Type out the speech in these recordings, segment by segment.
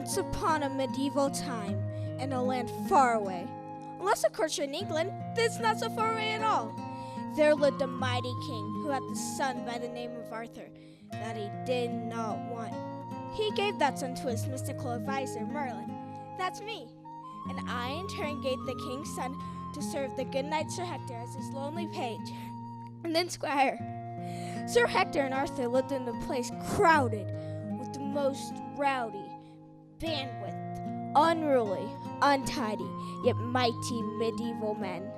Once upon a medieval time, in a land far away, unless of course you're in England, that's not so far away at all, there lived a mighty king who had a son by the name of Arthur that he did not want. He gave that son to his mystical advisor, Merlin. That's me. And I in turn gave the king's son to serve the good knight Sir Hector as his lonely page and then squire. Sir Hector and Arthur lived in a place crowded with the most rowdy, bandwidth, unruly, untidy, yet mighty medieval men.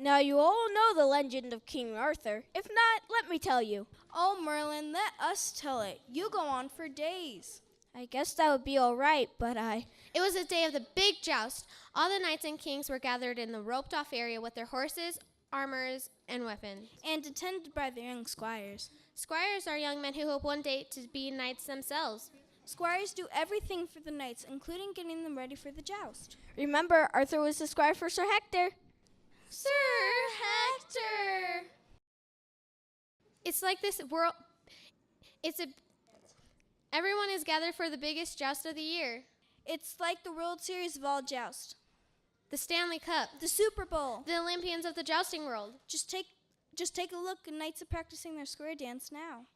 Now you all know the legend of King Arthur. If not, let me tell you. Oh, Merlin, let us tell it. You go on for days. I guess that would be all right, but It was the day of the big joust. All the knights and kings were gathered in the roped-off area with their horses, armors, and weapons. And attended by their young squires. Squires are young men who hope one day to be knights themselves. Squires do everything for the knights, including getting them ready for the joust. Remember, Arthur was the squire for Sir Hector. Sir Hector! It's like this world... Everyone is gathered for the biggest joust of the year. It's like the World Series of all joust. The Stanley Cup. The Super Bowl. The Olympians of the jousting world. Just take a look, and knights are practicing their square dance now.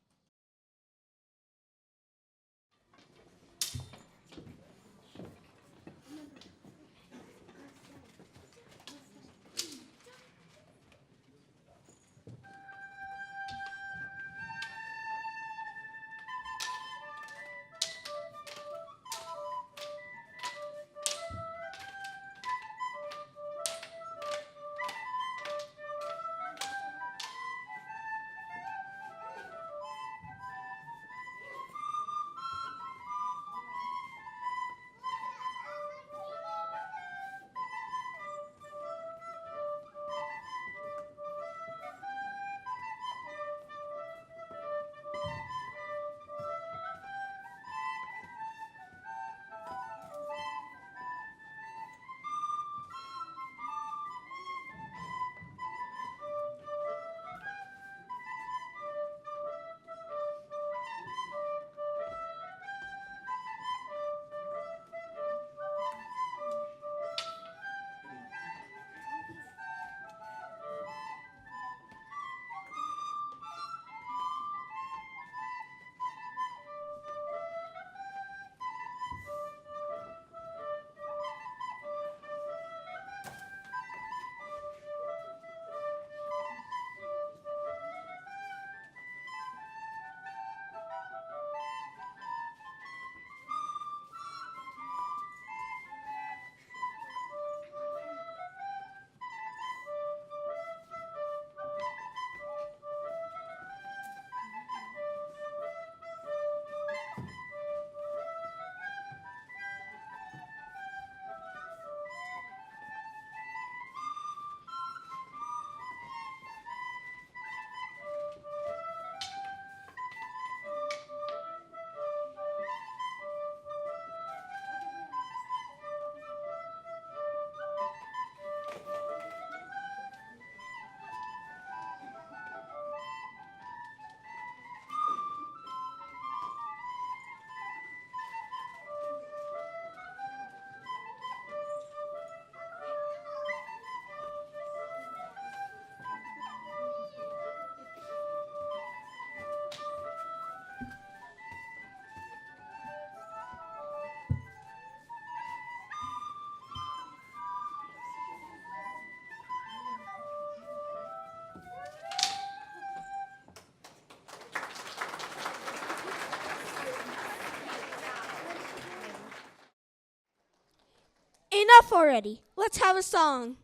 enough already. Let's have a song.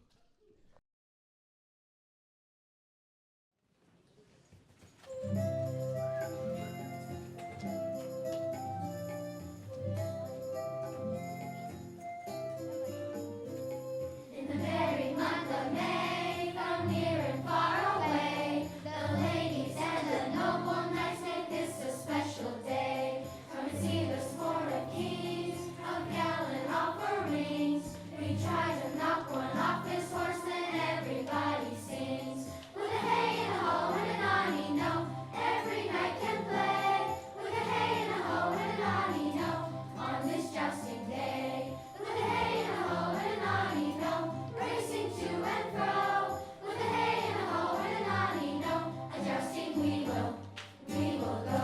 In the very month of May, from near and far away, the ladies and the noble knights make this a special day. Come and see the sport of kings, of gallant offerings. We try to knock one off his horse, then everybody sings. With a hey and a ho and a nonny no, every knight can play. With a hey and a ho and a nonny no, on this jousting day. With a hey and a ho and a nonny no, racing to and fro. With a hey and a ho and a nonny no, a jousting we will go.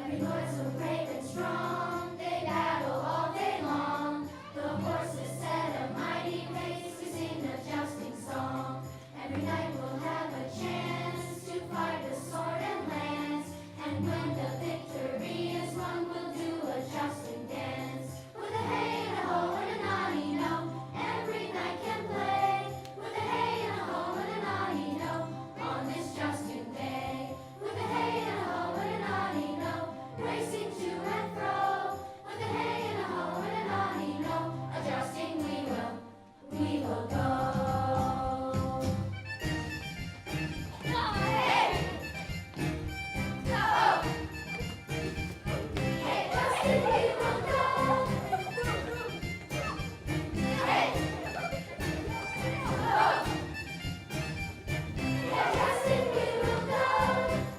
Every lord so brave and strong, they battle all day long. The horses set a mighty race to sing a jousting song. Every knight will have a chance to fight with sword and lance. And when the victory is won, we'll do a jousting dance. With a hey and a ho and a nonny no, every knight can play. With a hey and a ho and a nonny no, on this jousting day. With a hey and a ho and a nonny no, racing to and fro. With a hey and a ho and a nonny no, a jousting we will go. Hey! Go! Hey, jousting we will go. Hey! Go! Hey, jousting we will go.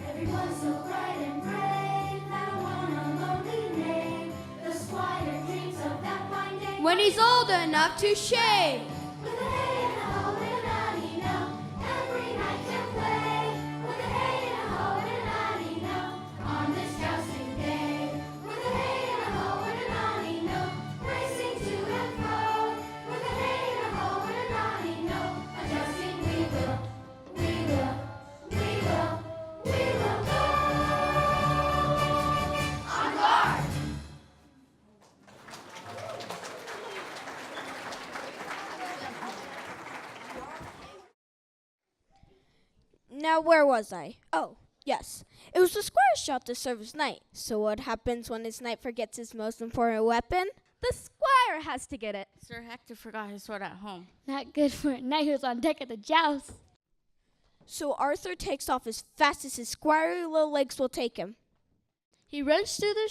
Everyone so bright and brave, that one a lonely name. The squire dreams of that fine day When he's old enough to shave. with a hey and a ho and a nonny no, every knight can play. With a hey and a ho and a nonny no, on this jousting day. With a hey and a ho and a nonny no, racing to and fro. With a hey and a ho and a nonny no, a jousting we will go. On guard! Now, where was I? Oh, yes. It was the squire's job to serve his knight. So what happens when his knight forgets his most important weapon? The squire has to get it. Sir Hector forgot his sword at home. Not good for a knight who's on deck at the joust. So Arthur takes off as fast as his squirey little legs will take him. He runs through the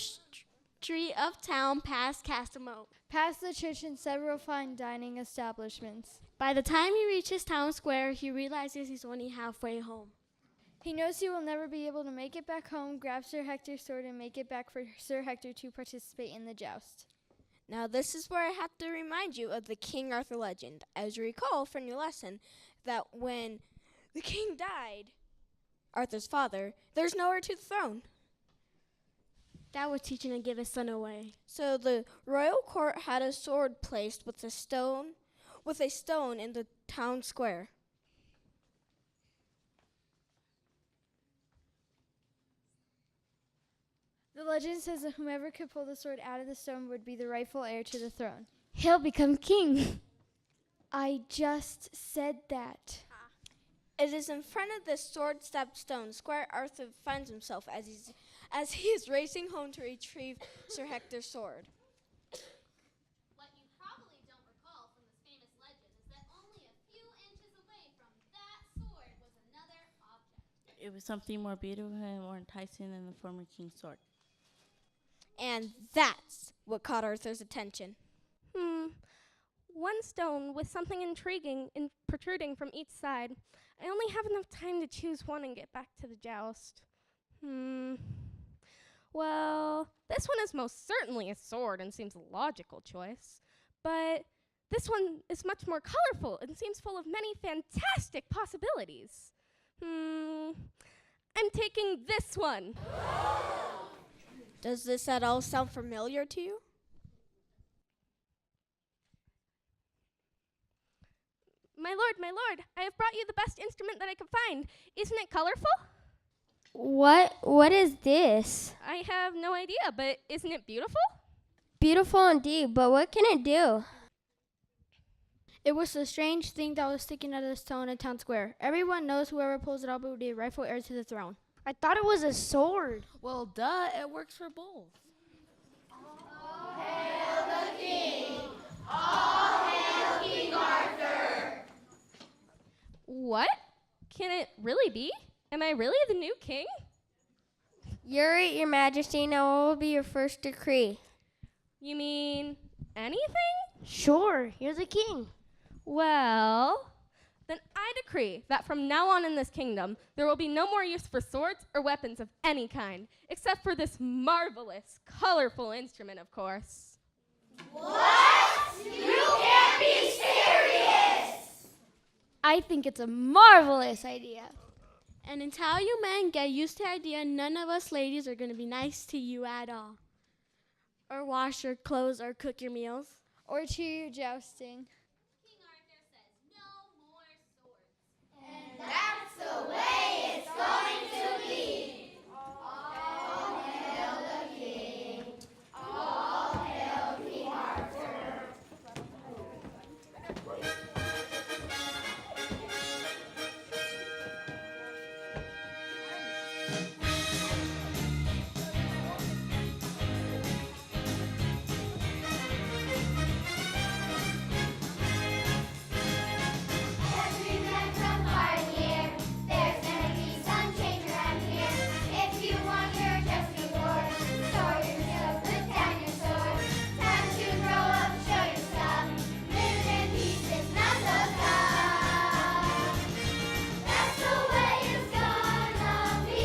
street of town past Castamone. Past the church and several fine dining establishments. By the time he reaches town square, he realizes he's only halfway home. He knows he will never be able to make it back home, grab Sir Hector's sword, and make it back for Sir Hector to participate in the joust. Now, this is where I have to remind you of the King Arthur legend. As you recall from your lesson, that when the king died, Arthur's father, there's no heir to the throne. Dad was teaching to give his son away. So the royal court had a sword placed with a stone in the town square. The legend says that whomever could pull the sword out of the stone would be the rightful heir to the throne. He'll become king. I just said that. It is in front of this sword-stabbed stone Squire Arthur finds himself as he is racing home to retrieve Sir Hector's sword. What you probably don't recall from this famous legend is that only a few inches away from that sword was another object. It was something more beautiful and more enticing than the former king's sword. And that's what caught Arthur's attention. One stone with something intriguing and protruding from each side. I only have enough time to choose one and get back to the joust. Well, this one is most certainly a sword and seems a logical choice. But this one is much more colorful and seems full of many fantastic possibilities. I'm taking this one. Does this at all sound familiar to you? My my lord, I have brought you the best instrument that I could find. Isn't it colorful? What is this? I have no idea, but isn't it beautiful? Beautiful indeed, but what can it do? It was a strange thing that was sticking out of the stone in town square. Everyone knows whoever pulls it up will be rightful heir to the throne. I thought it was a sword. Well, duh, it works for both. What? Can it really be? Am I really the new king? You're right, your majesty. Now what will be your first decree? You mean anything? Sure, you're the king. Well, then I decree that from now on in this kingdom, there will be no more use for swords or weapons of any kind, except for this marvelous, colorful instrument, of course. I think it's a marvelous idea. And until you men get used to the idea, none of us ladies are going to be nice to you at all. Or wash your clothes or cook your meals. Or cheer your jousting. King Arthur says no more swords. Every man from far and near, there's gonna be some change around here. If you want your just reward, store yourself, put down your sword. Time to grow up, show your stuff. Living in peace is not so tough. That's the way it's gonna be.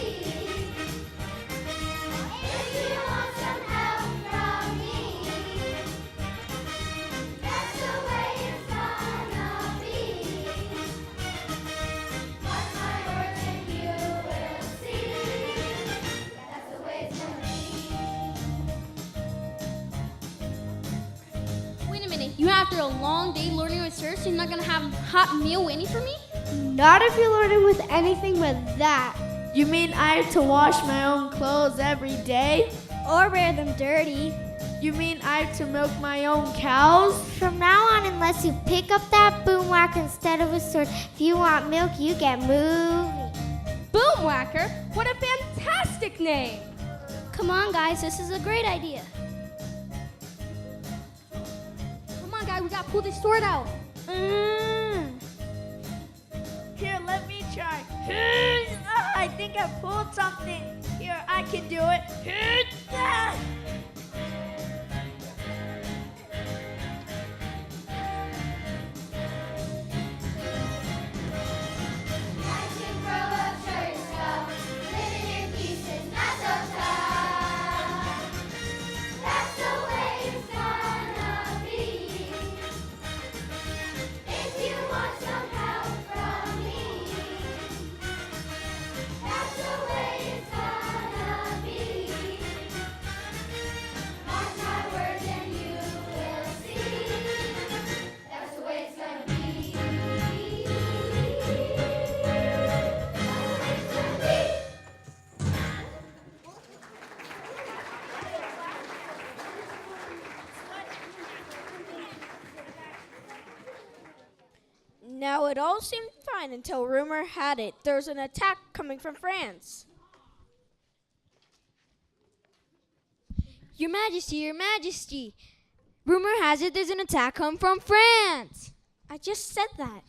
If you want some help from me, that's the way it's gonna be. Mark my words and you will see. That's the way it's gonna be. Wait a minute, you after a long day learning with search, you're not gonna have a hot meal waiting for me? Not if you're learning with anything but that. You mean I have to wash my own clothes every day? Or wear them dirty. You mean I have to milk my own cows? From now on, unless you pick up that boom whacker instead of a sword, if you want milk, you get moving. Boomwhacker? What a fantastic name! Come on, guys, this is a great idea. Come on, guys, we gotta pull this sword out. Here, let me try. I think I pulled something. Here, I can do it. Time to grow up, show your stuff. Living in peace is not so tough. That's the way it's gonna be. If you want some help from me, that's the way it's gonna be. Mark my words and you will see. That's the way it's gonna be. Now it all seemed fine until rumor had it there was an attack coming from France. Your Majesty, Your Majesty. Rumor has it there's an attack come from France. I just said that.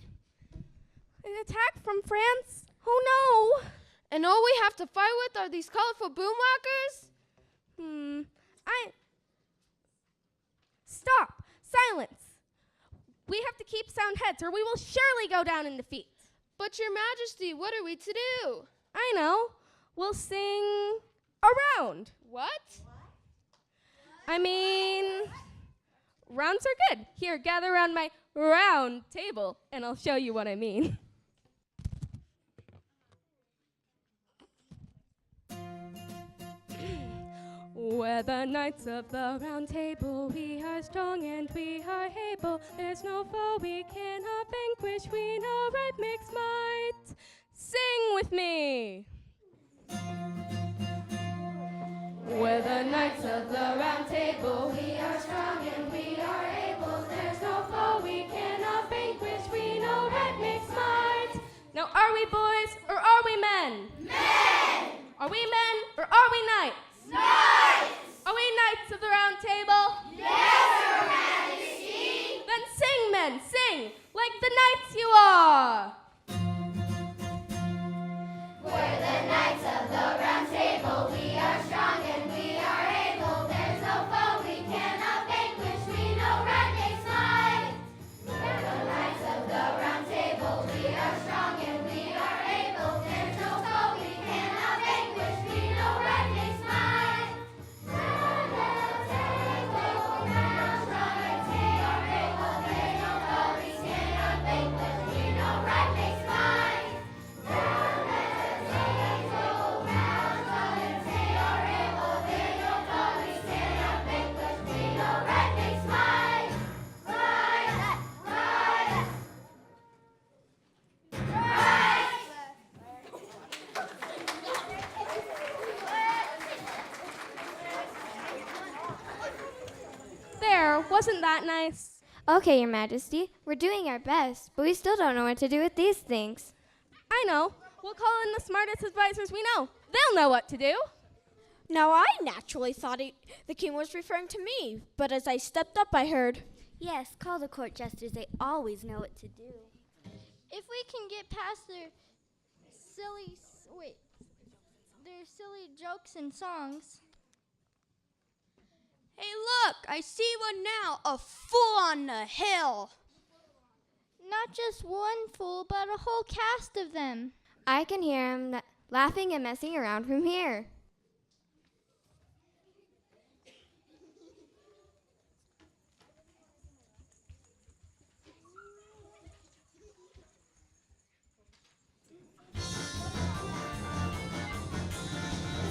An attack from France? Oh no! And all we have to fight with are these colorful boomwhackers? Stop! Silence! We have to keep sound heads or we will surely go down in defeat. But Your Majesty, what are we to do? I know. We'll sing around. What? I mean, rounds are good. Here, gather around my round table and I'll show you what I mean. We're the knights of the round table. We are strong and we are able. There's no foe we cannot vanquish. We know right makes might. Sing with me. We're the knights of the round table. We are strong and we are able. There's no foe we cannot vanquish. We know right makes might. Now are we boys or are we men? Men! Are we men or are we knights? Knights! Are we knights of the round table? Yes, Your Majesty. Then sing, men, sing, like the knights you are. We're the knights of the round table. We are strong and we are able. There's no foe we cannot vanquish. We know right makes might. We're the knights of the round table. We are strong and we are able. There's no foe we cannot vanquish. We know right makes might. Round the table, round strong and we are able. There's no foe we cannot vanquish. We know right makes might. Round the table, round strong and we are able. There's no foe we cannot vanquish. We know right makes might. Right, right, right. There, wasn't that nice? Okay, Your Majesty, we're doing our best, but we still don't know what to do with these things. I know. We'll call in the smartest advisors we know. They'll know what to do. Now, I naturally thought the king was referring to me, but as I stepped up, I heard, Yes, call the court jesters. They always know what to do. If we can get past their silly jokes and songs. Hey, look, I see one now, a fool on the hill. Not just one fool, but a whole cast of them. I can hear him laughing and messing around from here.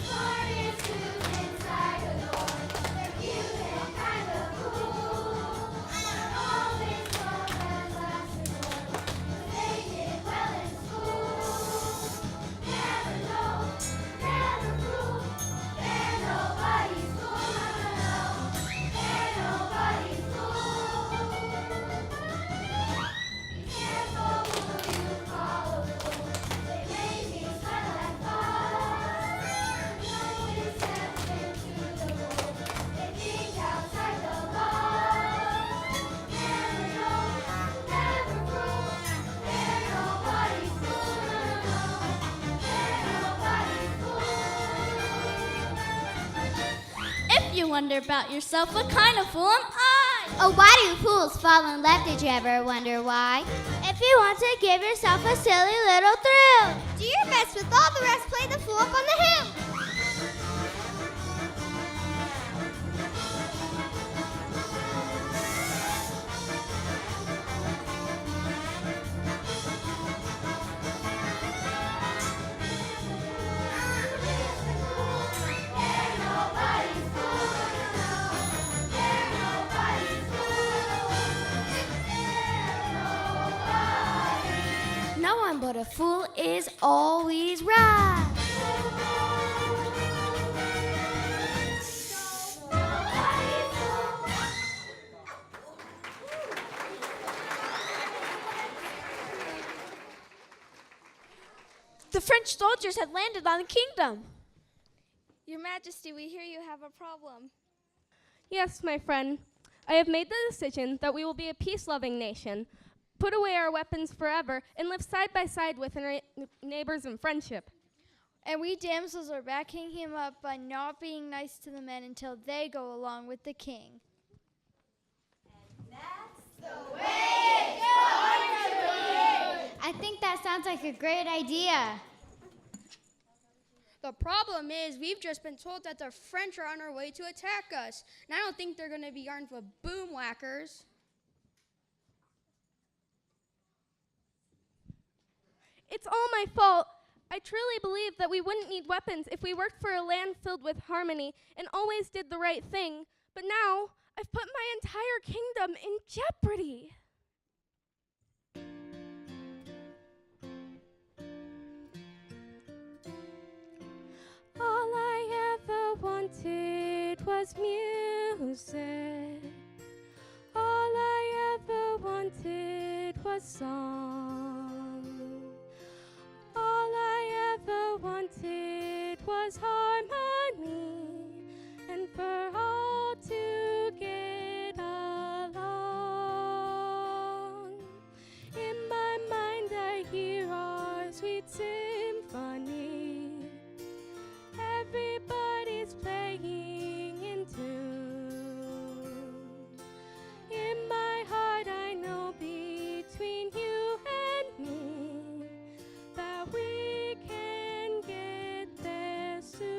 Smartest who's inside the door. They're cute and kind of cool. They're always love and last resort. They did well in school. Never know, never prove. They're nobody's fool. No, they're nobody's fool. Be careful who you call a fool. They may be smart like fun. No exception to the rule. They think outside the box. Never know, never prove. They're nobody's fool. No, they're nobody's fool. If you wonder about yourself, what kind of fool am I? Oh, why do fools fall in love? Did you ever wonder why? If you want to give yourself a silly little thrill, do your best with all the rest. Play the fool up on the hill. They're nobody's fool. No, they're nobody's fool. They're nobody's. No one but a fool is always right. the French soldiers had landed on the kingdom. Your Majesty, we hear you have a problem. Yes, my friend. I have made the decision that we will be a peace-loving nation, put away our weapons forever, and live side by side with our neighbors in friendship. And we damsels are backing him up by not being nice to the men until they go along with the king. I think that sounds like a great idea. The problem is we've just been told that the French are on their way to attack us. And I don't think they're going to be armed with boom whackers. It's all my fault. I truly believe that we wouldn't need weapons if we worked for a land filled with harmony and always did the right thing. But now, I've put my entire kingdom in jeopardy. All I ever wanted was music. All I ever wanted was song. All I ever wanted was harmony, and for all to get along. In my mind I hear our sweet symphony. Everybody's playing in tune. In my heart I know between you and me that we can get there soon.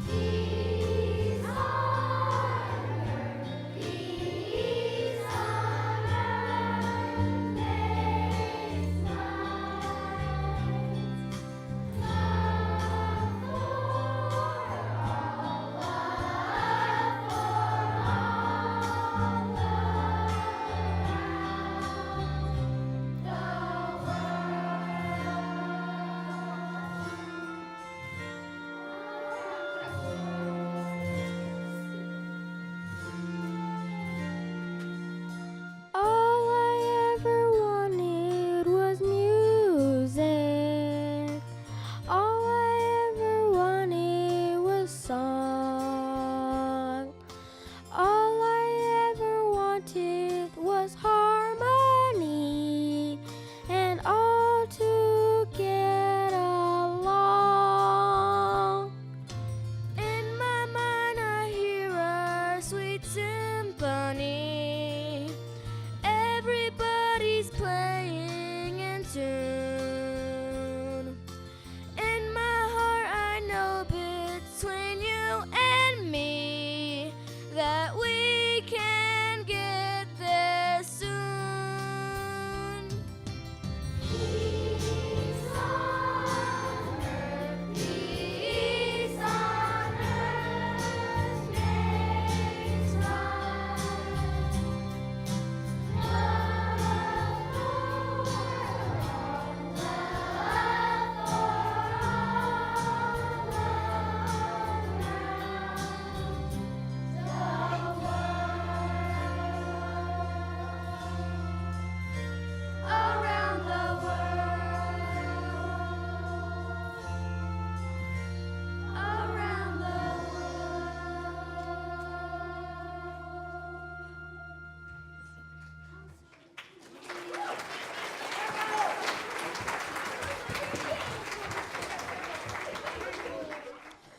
Peace on earth, peace on earth, makes love for all, love All I ever wanted was music. All I ever wanted was song. All I ever wanted was harmony and all to get along. In my mind I hear a sweet symphony. Everybody's playing in tune. In my heart I know between you and me that we can get there soon. Peace on earth, peace on earth, makes love around the world, around the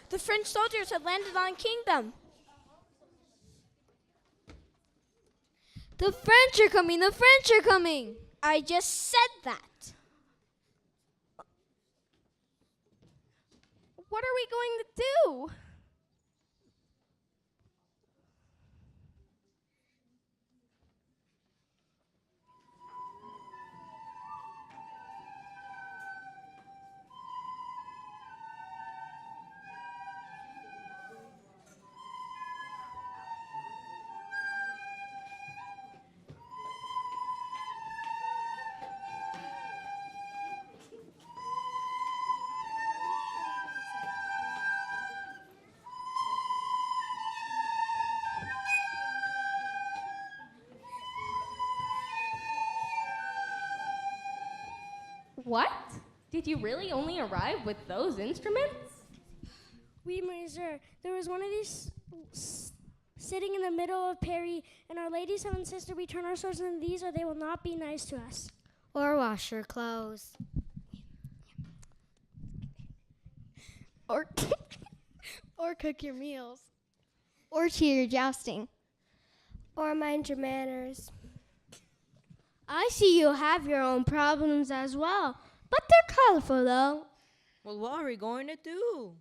The French soldiers had landed on Kingdom. The French are coming! The French are coming! I just said that. What are we going to do? What? Did you really only arrive with those instruments? Oui, monsieur. There was one of these sitting in the middle of Paris, and Our Lady said, "Sister, we turn our swords into these, or they will not be nice to us." Or wash your clothes. Or, or cook your meals. Or cheer your jousting. Or mind your manners. I see you have your own problems as well, but they're colorful, though. Well, what are we going to do?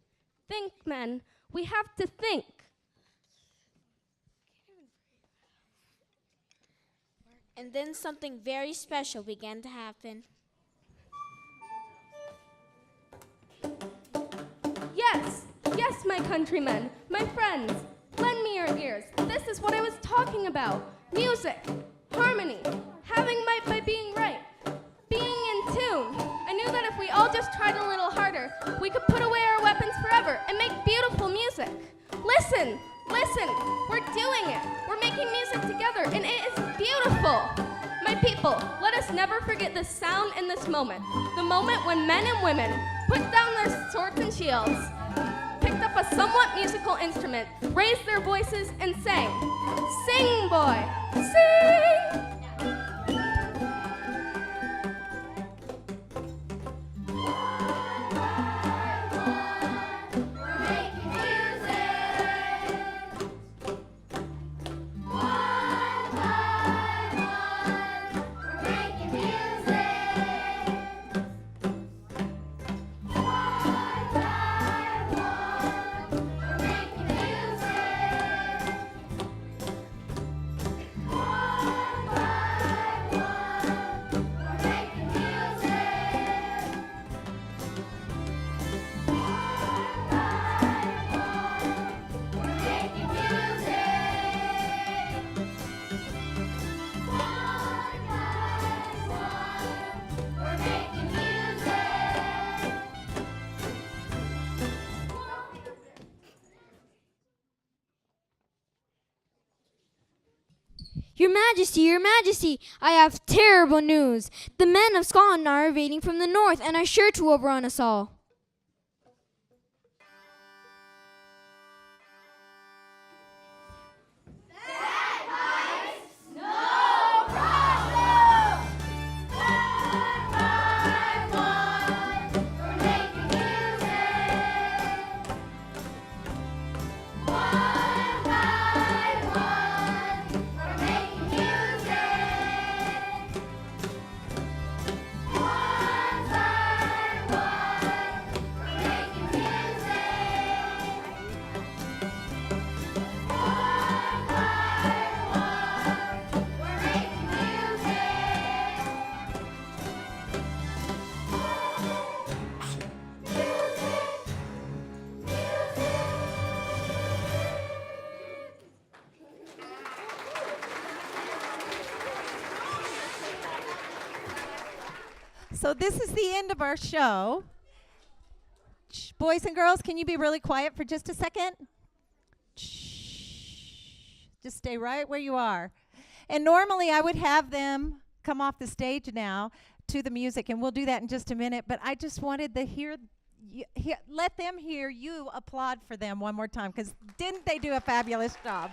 Think, men. We have to think. And then something very special began to happen. my countrymen, my friends, lend me your ears. This is what I was talking about. Music, harmony, having might by being right, being in tune. I knew that if we all just tried a little harder, we could put away our weapons forever and make beautiful music. Listen, listen, we're doing it. We're making music together, and it is beautiful. My people, let us never forget this sound in this moment. The moment when men and women put down their swords and shields, picked up a somewhat musical instrument, raised their voices, and sang. Sing, boy, sing! Your Majesty, I have terrible news. The men of Scotland are invading from the north and are sure to overrun us all. So this is the end of our show. Shh, boys and girls, can you be really quiet for just a second? Shh. Just stay right where you are. And normally I would have them come off the stage now to the music, and we'll do that in just a minute. But I just wanted to let them hear you applaud for them one more time, because didn't they do a fabulous job?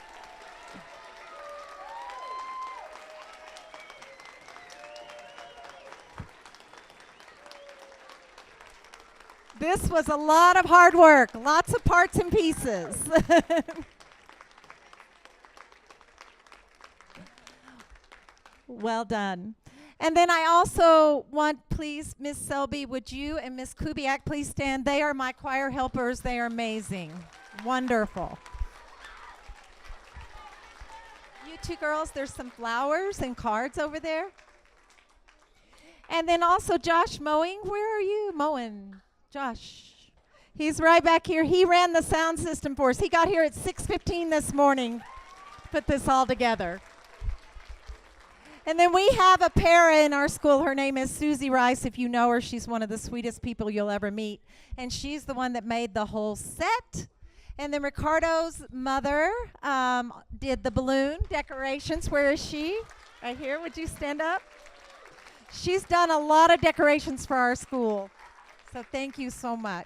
This was a lot of hard work, lots of parts and pieces. Well done. And then I also want, please, Miss Selby, would you and Miss Kubiak please stand? They are my choir helpers. They are amazing. Wonderful. You two girls, there's some flowers and cards over there. And then also Josh mowing. Where are you mowing? Josh. He's right back here. He ran the sound system for us. He got here at 6:15 this morning to put this all together. And then we have a para in our school. Her name is Susie Rice. If you know her, she's one of the sweetest people you'll ever meet. And she's the one that made the whole set. And then Ricardo's mother did the balloon decorations. Where is she? Right here. Would you stand up? She's done a lot of decorations for our school. So thank you so much.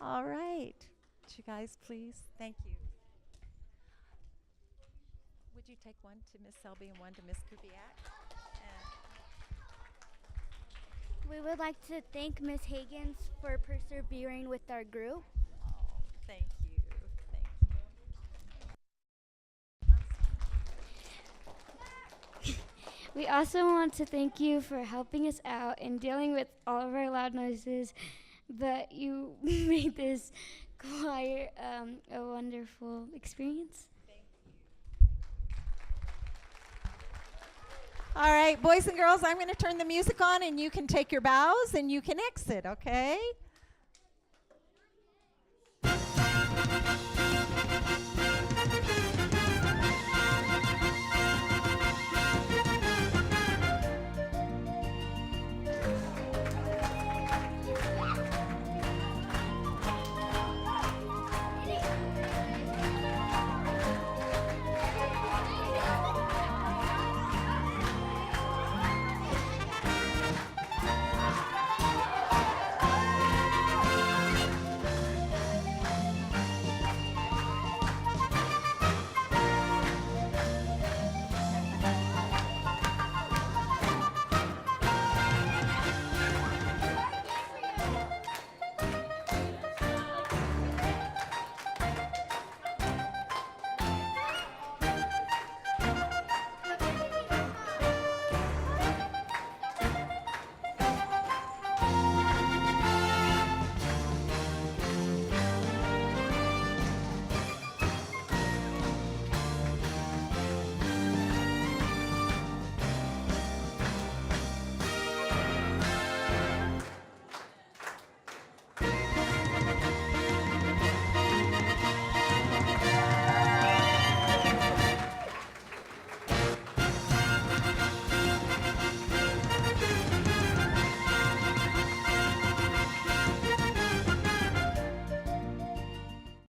All right. Would you guys please? Thank you. Would you take one to Miss Selby and one to Miss Kubiak? We would like to thank Miss Higgins for persevering with our group. Oh, thank you. Thank you. We also want to thank you for helping us out and dealing with all of our loud noises, but you made this choir a wonderful experience. All right, boys and girls, I'm going to turn the music on, and you can take your bows and you can exit, okay?